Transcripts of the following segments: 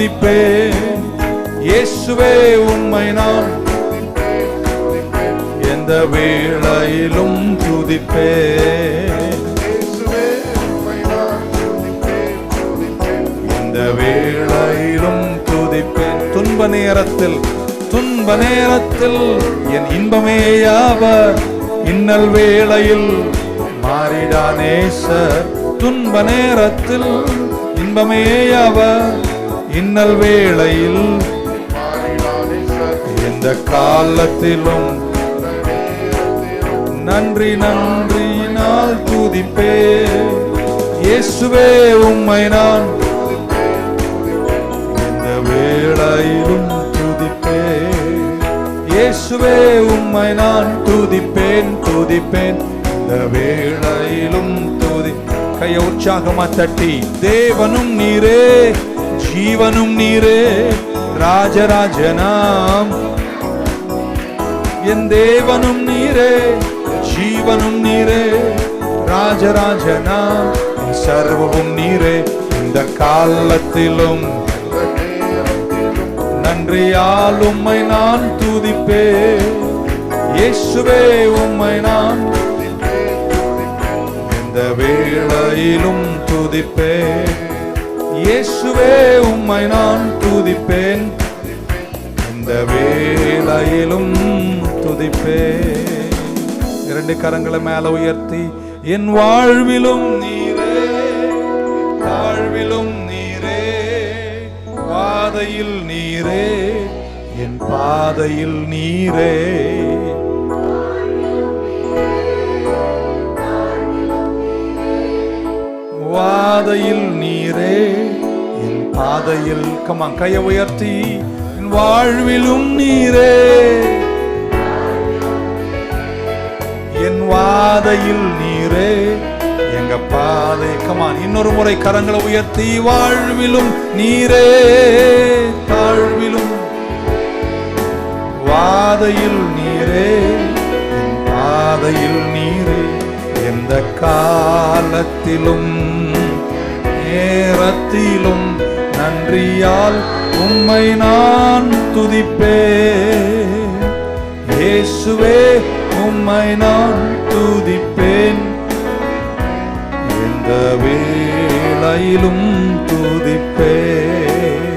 துதிப்பேன். இயேசுவே உம்மை நான் எந்த வேளையிலும் துதிப்பேன். எந்த வேளையிலும் துதிப்பேன். துன்ப நேரத்தில் என் இன்பமேயாவர். இன்னல் வேளையில் மாறிடா நேசர். துன்ப நேரத்தில் இன்பமேயாவர். இன்னல் வேளையில் எந்த காலத்திலும் நன்றியினால் துதிப்பேன். இயேசுவே உம்மை நான் எந்த வேளையிலும் துதிப்பேன். இயேசுவே உம்மை நான் துதிப்பேன். இந்த வேளையிலும் கையை உற்சாகமா தட்டி, தேவனும் நீரே, ஜீவனும் நீரே, ராஜராஜனாம் என் தேவனும் நீரே, ஜீவனும் நீரே, ராஜராஜனாம் சர்வமும் நீரே. இந்த காலத்திலும் நன்றியால் உம்மை நான் துதிப்பேன். இயேசுவே உம்மை நான் இந்த வேளையிலும் துதிப்பேன். இயேசுவே உம்மை நான் துதிப்பேன். இந்த வேளையிலும் துதிப்பேன். இரண்டு கரங்களை மேல உயர்த்தி, என் வாழ்விலும் நீரே, வாழ்விலும் நீரே, பாதையில் நீரே, என் பாதையில் நீரே. வாதையில் நீரே, என் பாதையில். கமான், கையை உயர்த்தி, என் வாழ்விலும் நீரே, என் வாதையில் நீரே, எங்க பாதை. கமான், இன்னொரு முறை கரங்களை உயர்த்தி, வாழ்விலும் நீரே, தாழ்விலும் வாதையில் நீரே, என் பாதையில் நீரே. எந்த காலத்திலும் நேரத்திலும் நன்றியால் உம்மை நான் துதிப்பேன். இயேசுவே உம்மை நான் துதிப்பேன். எந்த வேளையிலும் துதிப்பேன்.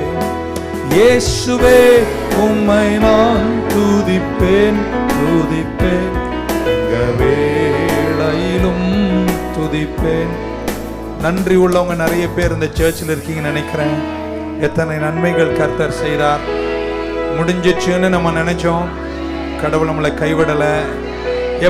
இயேசுவே உம்மை நான் துதிப்பேன். எந்த வேளையிலும் துதிப்பேன். நன்றி உள்ளவங்க நிறைய பேர் இந்த சர்ச்சில் இருக்கீங்கன்னு நினைக்கிறேன். எத்தனை நன்மைகள் கர்த்தர் செய்தார். முடிஞ்சிச்சுன்னு நம்ம நினைச்சோம், கடவுள் நம்மளை கைவிடலை.